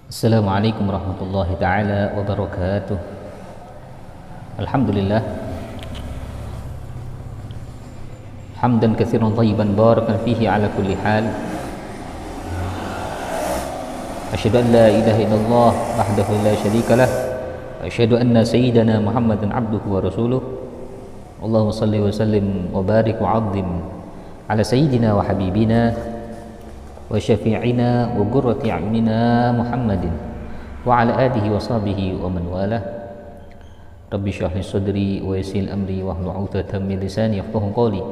Assalamualaikum warahmatullahi taala wabarakatuh. Alhamdulillah hamdan katsiran thayyiban barakan fihi ala kulli hal. Asyhadu an la ilaha illallah wahdahu la syarika lah wa asyhadu anna sayyidana Muhammadan abduhu wa rasuluh. Allahumma shalli wa sallim wa barik wa 'azzim ala sayyidina wa habibina wa syafi'ina wa qurrati a'yunina Muhammadin wa ala alihi wa sahbihi wa man walah. Rabbi shrah li sadri wa yassir amri wahlul 'uqdatam min lisani yafqahu qawli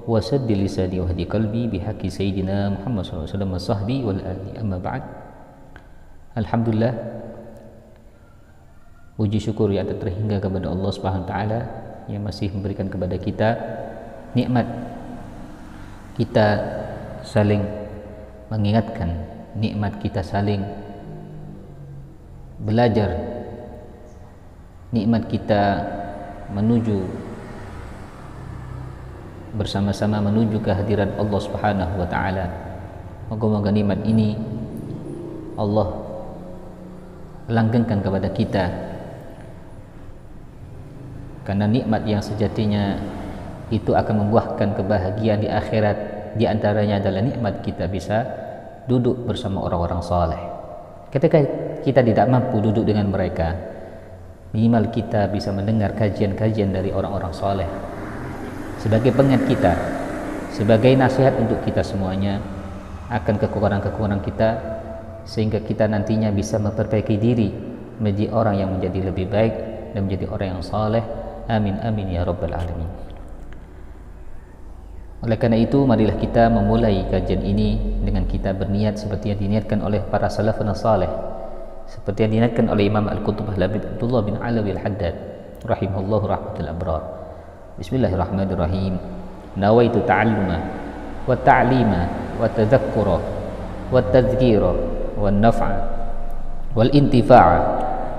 wa saddid lisani wahdi qalbi bihaqqi sayyidina Muhammad sallallahu alaihi wasallam wa sahbihi wal ali. Amma ba'd. Alhamdulillah, puji syukur yang terhingga kepada Allah Subhanahu wa taala yang masih memberikan kepada kita nikmat kita saling mengingatkan, nikmat kita saling belajar, nikmat kita menuju bersama-sama menuju kehadiran Allah Subhanahu wa taala. Moga-moga nikmat ini Allah langgengkan kepada kita, karena nikmat yang sejatinya itu akan membuahkan kebahagiaan di akhirat. Di antaranya adalah nikmat kita bisa duduk bersama orang-orang saleh. Ketika kita tidak mampu duduk dengan mereka, minimal kita bisa mendengar kajian-kajian dari orang-orang saleh sebagai pengingat kita, sebagai nasihat untuk kita semuanya akan kekurangan-kekurangan kita, sehingga kita nantinya bisa memperbaiki diri menjadi orang yang menjadi lebih baik dan menjadi orang yang saleh. Amin amin ya rabbal alamin. Oleh karena itu, marilah kita memulai kajian ini dengan kita berniat seperti yang diniatkan oleh para salafun salih, seperti yang diniatkan oleh Imam Al-Qutbah Abdullah bin Alawi Al-Haddad rahimahullahu rahmatul abrar. Bismillahirrahmanirrahim. Nawaitu ta'alluma wa ta'lima wa tadhakkura wa tadhkira wa naf'a wal intifa'a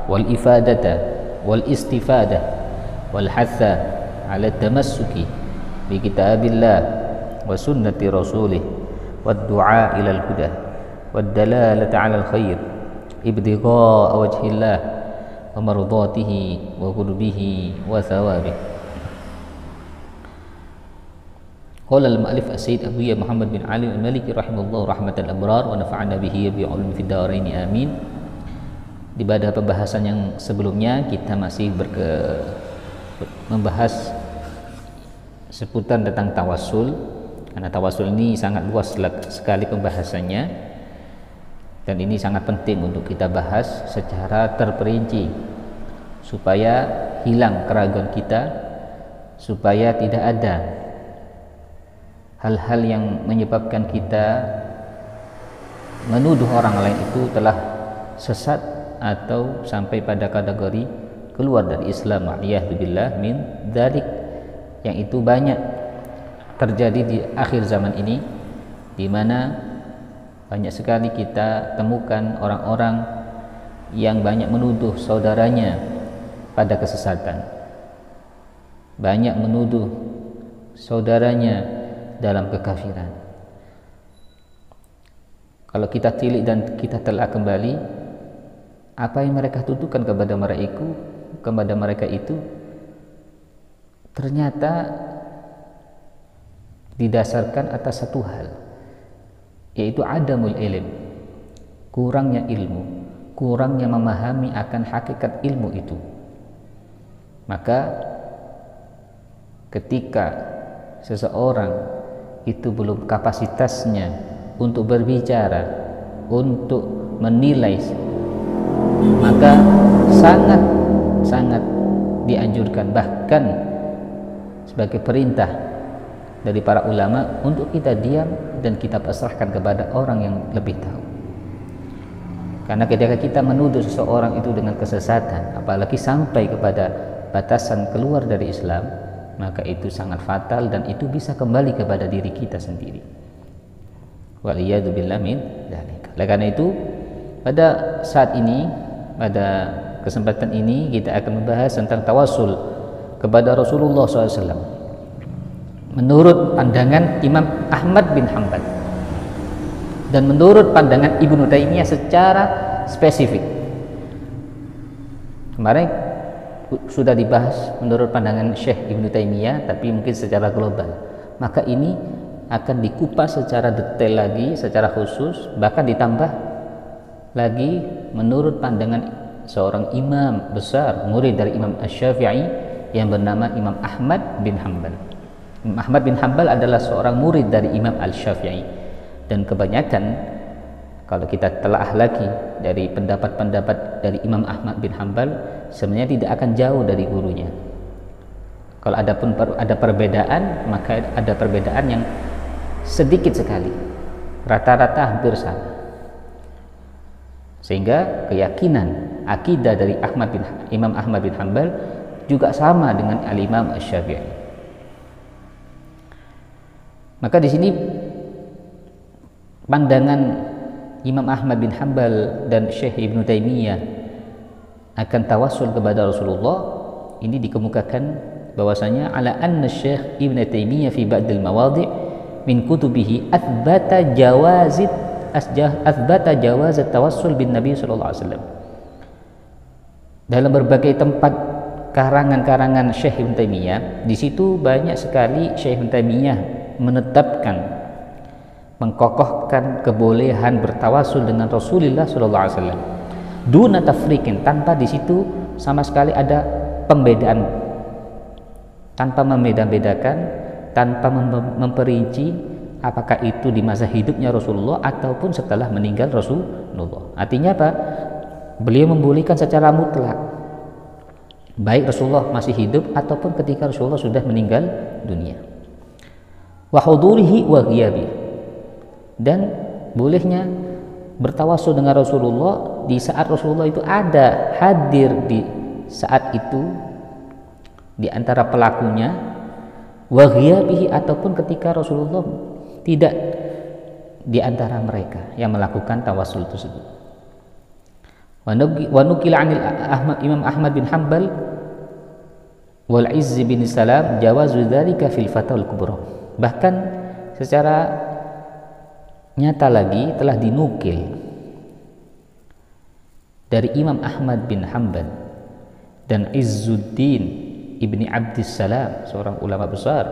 wal ifadata wal istifadah wal hatha ala tamassuki bi kitabillah wa sunnati rasulih wad du'a ilal huda wad dalalata 'alal khair ibtigha'a wajhillah wa mardatihi wa qurbihi wa thawabih. Qala al-mu'allif as-sayyid Abu Muhammad bin Ali al-Maliki rahimahullah rahmatal abrar wa nafa'ana bihi bi 'ulumi fid dharain amin. Di pada pembahasan yang sebelumnya kita masih membahas seputar tentang tawassul, karena tawassul ini sangat luas sekali pembahasannya, dan ini sangat penting untuk kita bahas secara terperinci supaya hilang keraguan kita, supaya tidak ada hal-hal yang menyebabkan kita menuduh orang lain itu telah sesat atau sampai pada kategori keluar dari Islam. Wa'iyahzubillah min dzalik, yang itu banyak terjadi di akhir zaman ini, di mana banyak sekali kita temukan orang-orang yang banyak menuduh saudaranya pada kesesatan, banyak menuduh saudaranya dalam kekafiran. Kalau kita tilik dan kita telah kembali, apa yang mereka tuduhkan kepada mereka itu ternyata didasarkan atas satu hal, yaitu adamul ilm, kurangnya ilmu, kurangnya memahami akan hakikat ilmu itu. Maka ketika seseorang itu belum kapasitasnya untuk berbicara, untuk menilai, maka sangat dianjurkan, bahkan sebagai perintah dari para ulama, untuk kita diam dan kita pasrahkan kepada orang yang lebih tahu. Karena ketika kita menuduh seseorang itu dengan kesesatan, apalagi sampai kepada batasan keluar dari Islam, maka itu sangat fatal dan itu bisa kembali kepada diri kita sendiri. Waliyadzubillah min dzalik. Oleh karena itu, pada saat ini, pada kesempatan ini, kita akan membahas tentang tawassul kepada Rasulullah SAW menurut pandangan Imam Ahmad bin Hanbal dan menurut pandangan Ibnu Taimiyah secara spesifik. Kemarin sudah dibahas menurut pandangan Syekh Ibnu Taimiyah, tapi mungkin secara global. Maka ini akan dikupas secara detail lagi, secara khusus, bahkan ditambah lagi menurut pandangan seorang imam besar, murid dari Imam Asy-Syafi'i yang bernama Imam Ahmad bin Hanbal. Imam Ahmad bin Hanbal adalah seorang murid dari Imam Asy-Syafi'i, dan kebanyakan kalau kita telaah lagi dari pendapat-pendapat dari Imam Ahmad bin Hanbal, sebenarnya tidak akan jauh dari gurunya. Kalau ada perbedaan, maka ada perbedaan yang sedikit sekali, rata-rata hampir sama. Sehingga keyakinan akidah dari Imam Ahmad bin Hanbal juga sama dengan Al-Imam Asy-Syafi'i. Maka di sini pandangan Imam Ahmad bin Hanbal dan Syekh Ibnu Taimiyah akan tawassul kepada Rasulullah ini dikemukakan bahwasanya ala anna Syekh Ibnu Taimiyah fi ba'dil mawadhi' min kutubihi athbata jawaz tawassul bin Nabi sallallahu alaihi wasallam. Dalam berbagai tempat karangan-karangan Syekh Ibnu Taimiyah, di situ banyak sekali Syekh Ibnu Taimiyah menetapkan, mengkokohkan kebolehan bertawasul dengan Rasulullah sallallahu alaihi wasallam. Duna tafriqin, tanpa di situ sama sekali ada pembedaan, tanpa membeda-bedakan, tanpa memperinci apakah itu di masa hidupnya Rasulullah ataupun setelah meninggal Rasulullah. Artinya apa? Beliau membolehkan secara mutlak, baik Rasulullah masih hidup ataupun ketika Rasulullah sudah meninggal dunia. Wa hudurihi wa ghiyabihi, dan bolehnya bertawasul dengan Rasulullah di saat Rasulullah itu ada, hadir di saat itu di antara pelakunya, wa ghiyabihi, ataupun ketika Rasulullah tidak di antara mereka yang melakukan tawasul tersebut. Wa nukila 'anil Imam Ahmad bin Hanbal wal Izz bin Salam jawazu dzalika fil Fatawul Kubra. Bahkan secara nyata lagi telah dinukil dari Imam Ahmad bin Hanbal dan Izzuddin ibni Abdissalam, seorang ulama besar,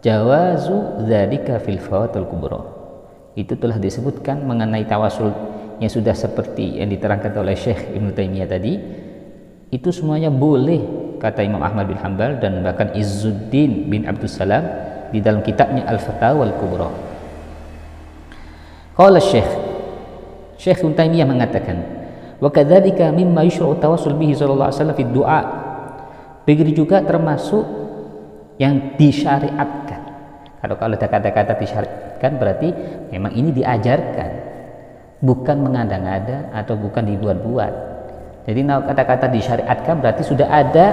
jawazu dzalika fil Fawatul Kubra. Itu telah disebutkan mengenai tawasul yang sudah seperti yang diterangkan oleh Syekh Ibnu Taimiyah tadi, itu semuanya boleh, kata Imam Ahmad bin Hanbal dan bahkan Izzuddin bin Abdussalam di dalam kitabnya Al-Fatawul Kubra. Qala Syekh Ibnu Taimiyah mengatakan, wa kadzalika mimma yushra'u tawassul bihi sallallahu alaihi wasallam fi du'a. Begitu juga termasuk yang disyariatkan. Kalau ada kata-kata disyariatkan berarti memang ini diajarkan, bukan mengada-ngada atau bukan dibuat-buat. Jadi kata-kata disyariatkan berarti sudah ada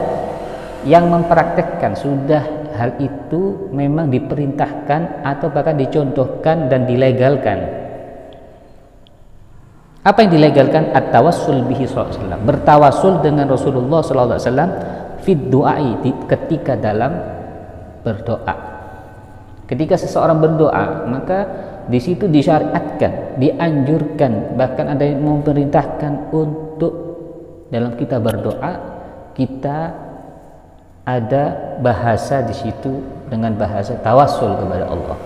yang mempraktekkan, sudah hal itu memang diperintahkan atau bahkan dicontohkan dan dilegalkan. Apa yang dilegalkan? At-tawassul bihi sallallahu alaihi wasallam, bertawasul dengan Rasulullah sallallahu alaihi wasallam fid du'ai, ketika dalam berdoa. Ketika seseorang berdoa, maka di situ disyariatkan, dianjurkan, bahkan ada yang memerintahkan untuk dalam kita berdoa kita ada bahasa di situ dengan bahasa tawassul kepada Allah.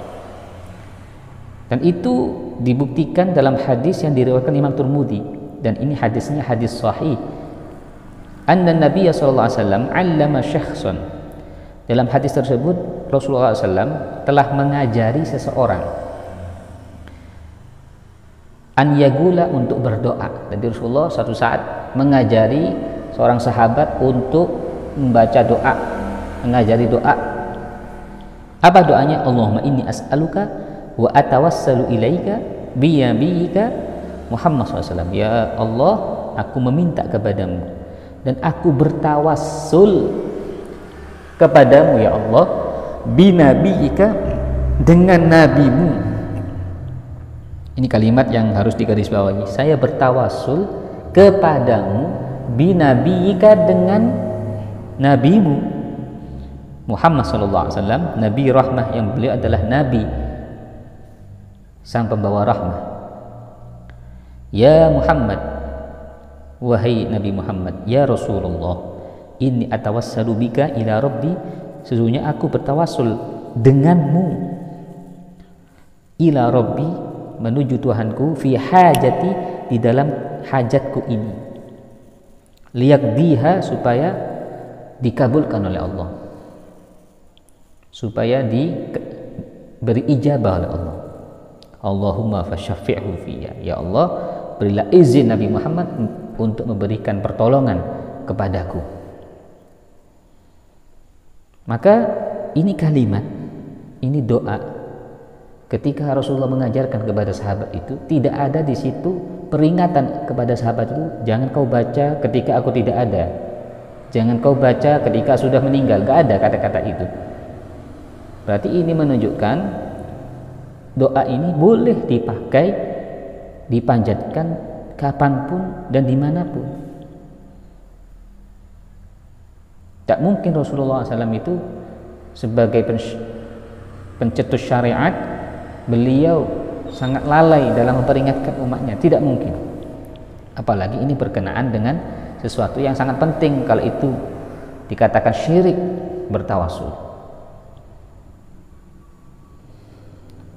Dan itu dibuktikan dalam hadis yang diriwayatkan Imam Tirmidzi, dan ini hadisnya hadis sahih. Anna Nabiy sallallahu alaihi wasallam 'allama syakhsan. Dalam hadis tersebut Rasulullah SAW telah mengajari seseorang an yagula, untuk berdoa. Jadi Rasulullah satu saat mengajari seorang sahabat untuk membaca doa, mengajari doa. Apa doanya? Allahumma inni as'aluka wa atawassalu ilaika biyabika Muhammad SAW. Ya Allah, aku meminta kepadamu dan aku bertawassul kepadamu ya Allah, binabiyika, dengan nabimu. Ini kalimat yang harus digarisbawahi. Saya bertawassul kepadamu binabiyika, dengan nabimu Muhammad sallallahu alaihi wasallam, nabi rahmah, yang beliau adalah nabi, sang pembawa rahmah. Ya Muhammad, wahai Nabi Muhammad, ya Rasulullah, inni atawassalu bika ila rabbi, sesungguhnya aku bertawassul denganmu ila rabbi, menuju Tuhanku, fi hajati, di dalam hajatku ini, liyaqdiha, supaya dikabulkan oleh Allah, supaya diberi ijabah oleh Allah. Allahumma fasyafi'hu fiyya, ya Allah berilah izin Nabi Muhammad untuk memberikan pertolongan kepadaku. Maka ini kalimat, ini doa ketika Rasulullah mengajarkan kepada sahabat itu, tidak ada di situ peringatan kepada sahabat itu, jangan kau baca ketika aku tidak ada, jangan kau baca ketika sudah meninggal. Gak ada kata-kata itu. Berarti ini menunjukkan doa ini boleh dipakai, dipanjatkan kapanpun dan dimanapun. Tak mungkin Rasulullah SAW itu sebagai pencetus syariat, beliau sangat lalai dalam memperingatkan umatnya. Tidak mungkin. Apalagi ini berkenaan dengan sesuatu yang sangat penting, kalau itu dikatakan syirik bertawassul.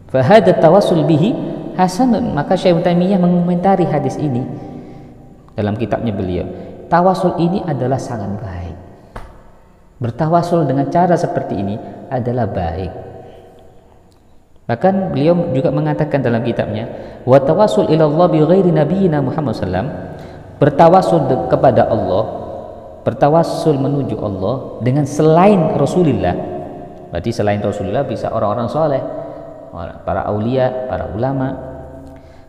Fahada tawassul bihi hasanun, maka Syekh Taimiyah mengomentari hadis ini dalam kitabnya beliau. Tawassul ini adalah sangat baik. Bertawassul dengan cara seperti ini adalah baik. Bahkan beliau juga mengatakan dalam kitabnya, wa tawassul ila Allah bi ghairi nabiyina Muhammad sallam, bertawassul kepada Allah, bertawassul menuju Allah dengan selain Rasulullah. Berarti selain Rasulullah bisa orang-orang soleh, para aulia, para ulama.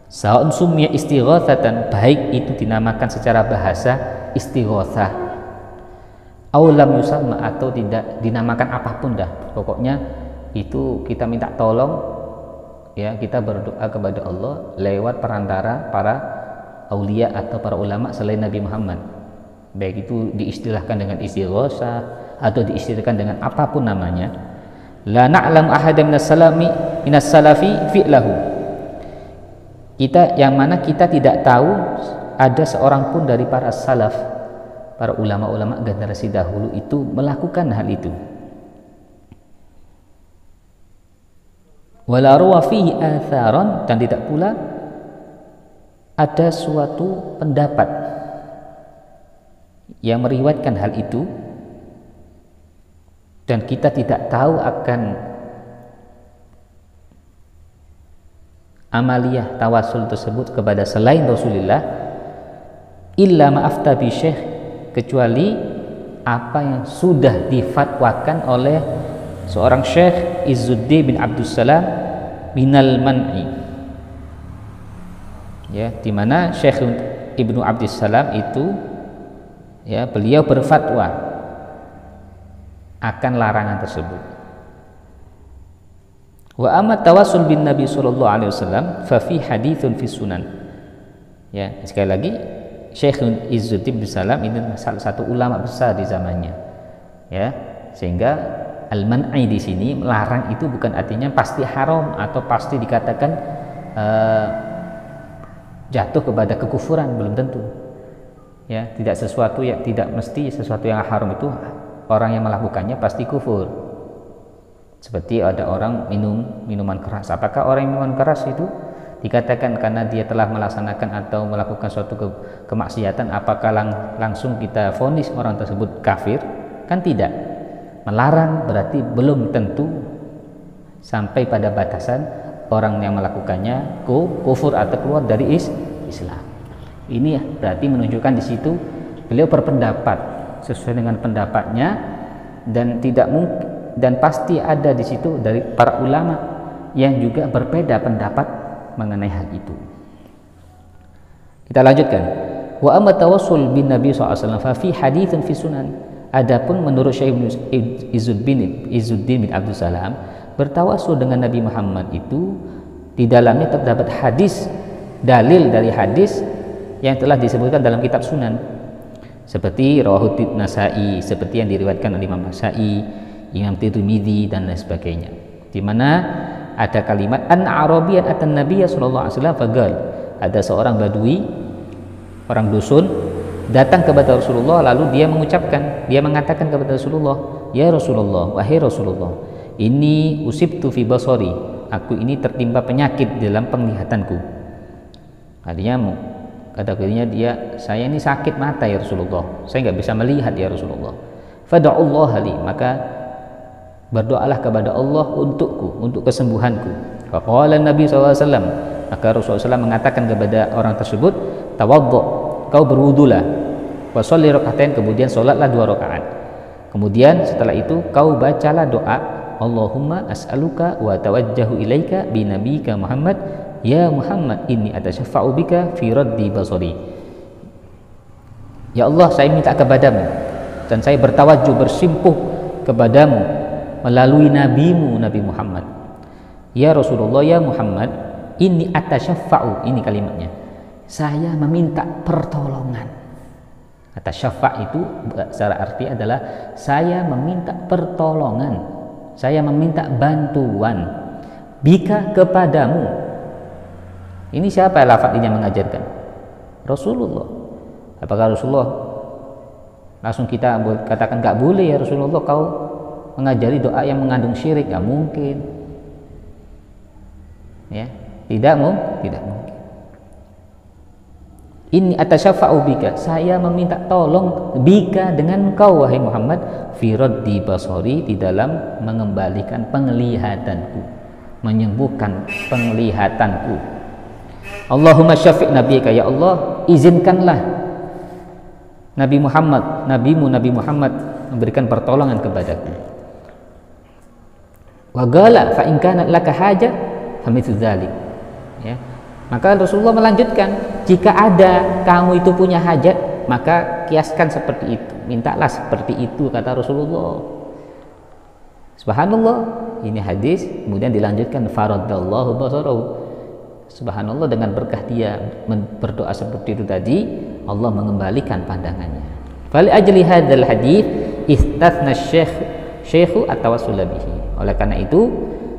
Sa'un sumya istighatsatan, baik itu dinamakan secara bahasa istighatsah, aulam yusamma, atau tidak dinamakan apapun dah, pokoknya itu kita minta tolong, ya, kita berdoa kepada Allah lewat perantara para aulia atau para ulama selain Nabi Muhammad, baik itu diistilahkan dengan istighatsah atau diistilahkan dengan apapun namanya. La na'lam ahadan minas salafi fi'lahu, kita yang mana kita tidak tahu ada seorang pun dari para salaf, para ulama-ulama generasi dahulu itu melakukan hal itu. Wala ruwa fihi atharon, dan tidak pula ada suatu pendapat yang meriwayatkan hal itu, dan kita tidak tahu akan amaliyah tawasul tersebut kepada selain Rasulullah, illa ma'afta bi syekh, kecuali apa yang sudah difatwakan oleh seorang Syekh Izzuddin bin Abdussalam minal man'i, ya, di mana Syekh Ibnu Abdussalam itu, ya, beliau berfatwa akan larangan tersebut. Wa amma tawassul bin Nabi sallallahu alaihi wasallam fa fi haditsun fi sunan, ya, sekali lagi Syekh Izzuddin bin Salam ini salah satu ulama besar di zamannya, ya, sehingga al-man'i di sini melarang itu bukan artinya pasti haram atau pasti dikatakan jatuh kepada kekufuran, belum tentu, ya, tidak sesuatu yang tidak mesti sesuatu yang haram itu orang yang melakukannya pasti kufur. Seperti ada orang minum minuman keras, apakah orang yang minuman keras itu dikatakan karena dia telah melaksanakan atau melakukan suatu kemaksiatan, apakah langsung kita vonis orang tersebut kafir? Kan tidak. Melarang berarti belum tentu sampai pada batasan orang yang melakukannya kufur atau keluar dari Islam. Ini berarti menunjukkan di situ beliau berpendapat sesuai dengan pendapatnya, dan tidak mungkin, dan pasti ada di situ dari para ulama yang juga berbeda pendapat mengenai hal itu. Kita lanjutkan. Wa amma tawassul bin Nabi SAW fa fi haditsun fi sunan. Adapun menurut Syekh Izzuddin bin Abdussalam, bertawassul dengan Nabi Muhammad itu di dalamnya terdapat hadis, dalil dari hadis yang telah disebutkan dalam kitab Sunan, seperti Rawahu Nasai, seperti yang diriwayatkan oleh Imam Nasai, Imam Tirmidzi dan lain sebagainya, di mana ada kalimat an Arabiyan atan Nabiy sallallahu alaihi wasallam fagal, Ada seorang badui, orang dusun, datang kepada Rasulullah, lalu dia mengatakan kepada Rasulullah, "Ya Rasulullah, wahai Rasulullah, ini usibtu fi basari, aku ini tertimpa penyakit dalam penglihatanku." Artinya kata dia, saya ini sakit mata ya Rasulullah, saya nggak bisa melihat ya Rasulullah. Fad'ullah li, maka berdoalah kepada Allah untukku, untuk kesembuhanku. Faqala Nabi SAW, maka Rasulullah SAW mengatakan kepada orang tersebut, tawaddu, kau berwudulah, wa sholli raka'atain, kemudian sholatlah 2 rakaat. Kemudian setelah itu kau bacalah doa, Allahumma as'aluka wa tawajjahu ilaika bi nabiyyika Muhammad, ya Muhammad inni atasyafa'u bika fi raddi basari. Ya Allah, saya minta kepadamu dan saya bertawajjuh, bersimpuh kepadamu melalui nabimu Nabi Muhammad. Ya Rasulullah, ya Muhammad, inni atasyafa'u, ini kalimatnya, saya meminta pertolongan. Atasyafa' itu secara arti adalah saya meminta pertolongan, saya meminta bantuan, bika, kepadamu. Ini siapa lafaz ini yang mengajarkan? Rasulullah. Apakah Rasulullah langsung kita katakan nggak boleh ya Rasulullah kau mengajari doa yang mengandung syirik? Nggak mungkin, ya, tidak mungkin. Inni atasyafa'u bika, saya meminta tolong, bika, dengan kau wahai Muhammad, fi raddi basari, di dalam mengembalikan penglihatanku, menyembuhkan penglihatanku. Allahumma syafi' nabiyika, ya Allah izinkanlah Nabi Muhammad, nabimu Nabi Muhammad memberikan pertolongan kepadaku. Wa qala fa in kana laka hajah famithlu dzalik, ya. Maka Rasulullah melanjutkan, jika ada kamu itu punya hajat, maka kiaskan seperti itu, mintalah seperti itu, kata Rasulullah. Subhanallah, ini hadis. Kemudian dilanjutkan, faradallahu basarahu. Subhanallah, dengan berkah dia berdoa seperti itu tadi, Allah mengembalikan pandangannya. Fali ajli hadzal hadis istathna syekhu at-tawassul bihi. Oleh karena itu,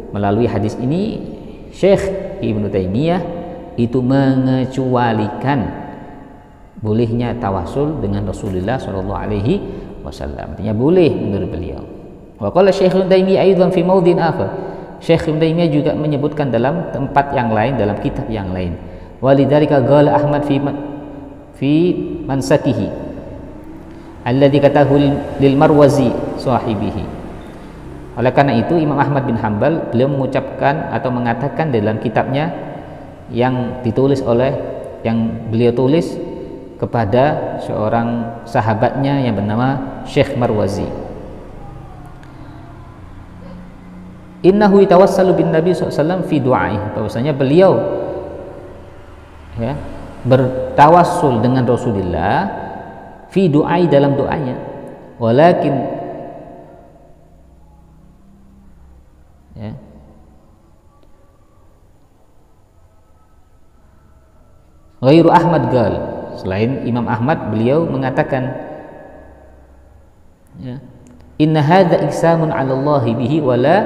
melalui hadis ini Syekh Ibnu Taimiyah itu mengecualikan bolehnya tawasul dengan Rasulullah Shallallahu Alaihi Wasallam. Artinya boleh menurut beliau. Wa qala Syekh Ibnu Taimiyah aidan fi maudhin akhar. Syekh Ibnu Taimiyah juga menyebutkan dalam tempat yang lain, dalam kitab yang lain. Walidzalika qala Ahmad fi mansakihi alladzi katahu lil Marwazi sahibihi. Oleh karena itu Imam Ahmad bin Hanbal beliau mengucapkan atau mengatakan dalam kitabnya yang beliau tulis kepada seorang sahabatnya yang bernama Syekh Marwazi. Innahu yatawassalu bin Nabi SAW fi du'ai, bahwasanya beliau ya bertawassul dengan Rasulullah fi du'ai, dalam doanya. Walakin ya, ghairu Ahmad gal, selain Imam Ahmad beliau mengatakan, ya, inna hadza iksamun 'ala Allah bihi wa la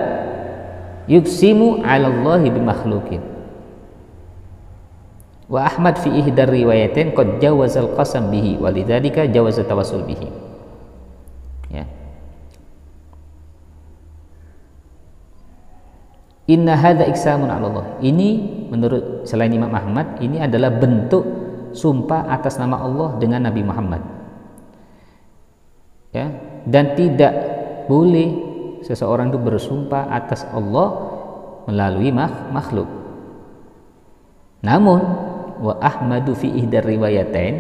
yuksimu 'ala Allah bi makhluqin. Wa Ahmad fi ihdar riwayatin qad jawaza al-qasam bihi wa lidzalika jawaza tawassul bihi. Ya. Inna hadza iksamun 'ala Allah. Ini menurut selain Imam Ahmad, ini adalah bentuk sumpah atas nama Allah dengan Nabi Muhammad. Ya, dan tidak boleh seseorang itu bersumpah atas Allah melalui makhluk. Namun wa Ahmadu fi ihdar riwayatain,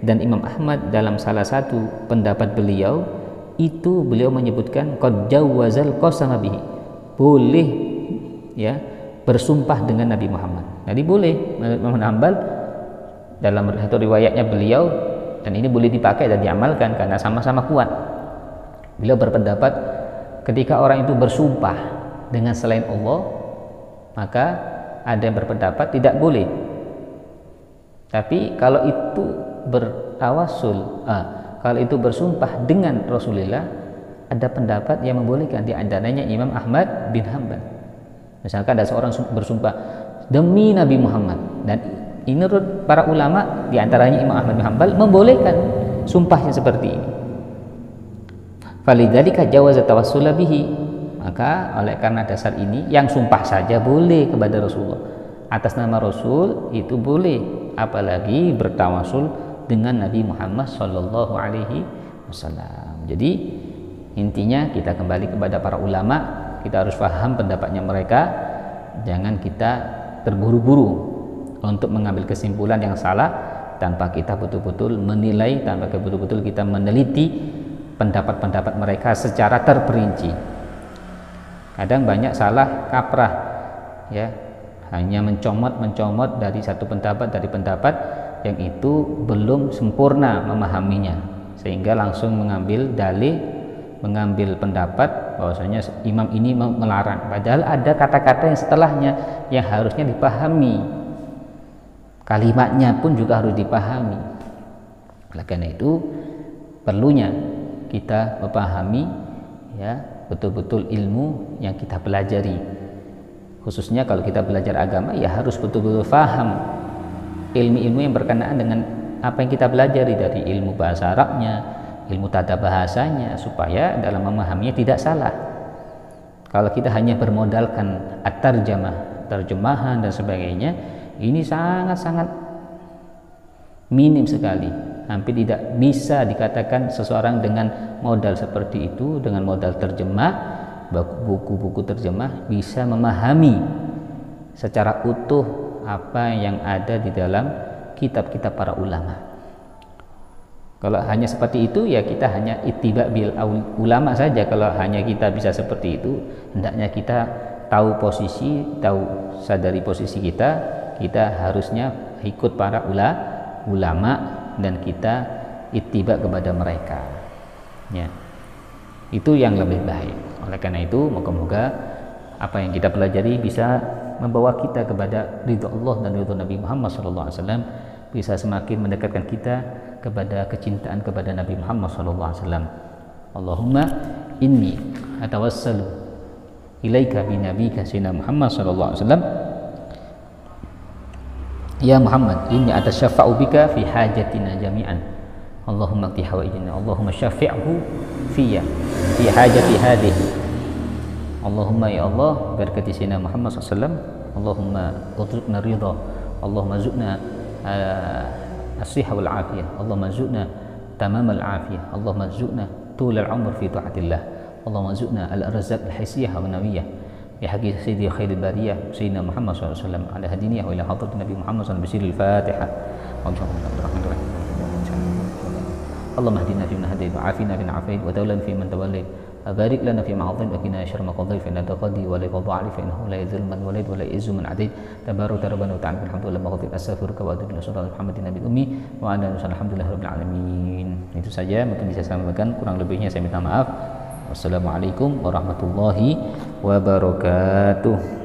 dan Imam Ahmad dalam salah satu pendapat beliau itu beliau menyebutkan qad jawazal qasama bihi, boleh ya bersumpah dengan Nabi Muhammad. Jadi boleh menurut Imam Hanbal dalam satu riwayatnya beliau, dan ini boleh dipakai dan diamalkan karena sama-sama kuat. Beliau berpendapat ketika orang itu bersumpah dengan selain Allah, maka ada yang berpendapat tidak boleh. Tapi kalau itu bertawassul, kalau itu bersumpah dengan Rasulullah, ada pendapat yang membolehkan, di antaranya Imam Ahmad bin Hanbal. Misalkan ada seorang bersumpah demi Nabi Muhammad, dan Ini menurut para ulama, diantaranya Imam Ahmad bin Hanbal, membolehkan sumpahnya seperti ini. Falidzalika jawaza tawassula bihi, maka oleh karena dasar ini yang sumpah saja boleh kepada Rasulullah atas nama Rasul itu boleh, apalagi bertawasul dengan Nabi Muhammad Sallallahu Alaihi Wasallam. Jadi intinya kita kembali kepada para ulama, kita harus paham pendapatnya mereka, jangan kita terburu-buru untuk mengambil kesimpulan yang salah tanpa kita betul-betul menilai, tanpa betul-betul kita meneliti pendapat-pendapat mereka secara terperinci. Kadang banyak salah kaprah, ya, hanya mencomot dari satu pendapat, dari pendapat yang itu belum sempurna memahaminya, sehingga langsung mengambil dalih, mengambil pendapat bahwasanya imam ini melarang, padahal ada kata-kata yang setelahnya yang harusnya dipahami, kalimatnya pun juga harus dipahami. Oleh karena itu perlunya kita memahami, ya, betul-betul ilmu yang kita pelajari, khususnya kalau kita belajar agama, ya harus betul-betul paham ilmu-ilmu yang berkenaan dengan apa yang kita pelajari, dari ilmu bahasa Arabnya, ilmu tata bahasanya, supaya dalam memahaminya tidak salah. Kalau kita hanya bermodalkan at-tarjamah, terjemahan dan sebagainya, ini sangat-sangat minim sekali, hampir tidak bisa dikatakan seseorang dengan modal seperti itu, dengan modal terjemah, buku-buku terjemah, bisa memahami secara utuh apa yang ada di dalam kitab-kitab para ulama. Kalau hanya seperti itu, ya kita hanya ittiba bil ulama saja. Kalau hanya kita bisa seperti itu, hendaknya kita tahu posisi, tahu sadari posisi kita harusnya ikut para ulama dan kita ittiba kepada mereka, ya, itu yang lebih baik. Oleh karena itu, moga-moga apa yang kita pelajari bisa membawa kita kepada ridha Allah dan ridha Nabi Muhammad SAW, bisa semakin mendekatkan kita kepada kecintaan kepada Nabi Muhammad SAW. Allahumma inni atawassalu ilaika bi nabika sayyidina Muhammad SAW. Ya Muhammad, inni atasyafa'u bika fi hajatina jami'an. Allahumma qdi hawaijina, Allahumma syafi'hu fiyya fi hajati hadhihi. Allahumma ya Allah, berkati sayyidina Muhammad SAW. Allahumma urzuqna ridha, Allahumma zuqna as-sihha wal afiyah, Allahumma zuqna tamamal afiyah, Allahumma zuqna tul al-umr fi ta'atillah, Allahumma zuqna al-arzaq al-hisiyah wa nawiyah. Ya haqi sayyidi khairil bariyah sayyidina Muhammad sallallahu alaihi wasallam ala hadiniyah wa ila hadrat Nabi Muhammad sallallahu alaihi wasallam Al-Fatihah. Allahumma hdina fi man hadayt wa afina fi man afayt wa tawallana fi man tawallayt. Barik lana fi ma atayt wa qina syarra ma qadayt fa innaka taqdi wa la yuqda 'alayka fa innahu la yadhillu man walayt wa la yu'izzu man 'adayt. Tabarakta rabbana wa ta'ala alhamdulillah maghfir astaghfiruka wa atubu ilaik Muhammadin nabiyil ummi wa ala alihi alhamdulillahirabbil alamin. Itu saja mungkin bisa saya sampaikan, kurang lebihnya saya minta maaf. Wassalamualaikum warahmatullahi wabarakatuh.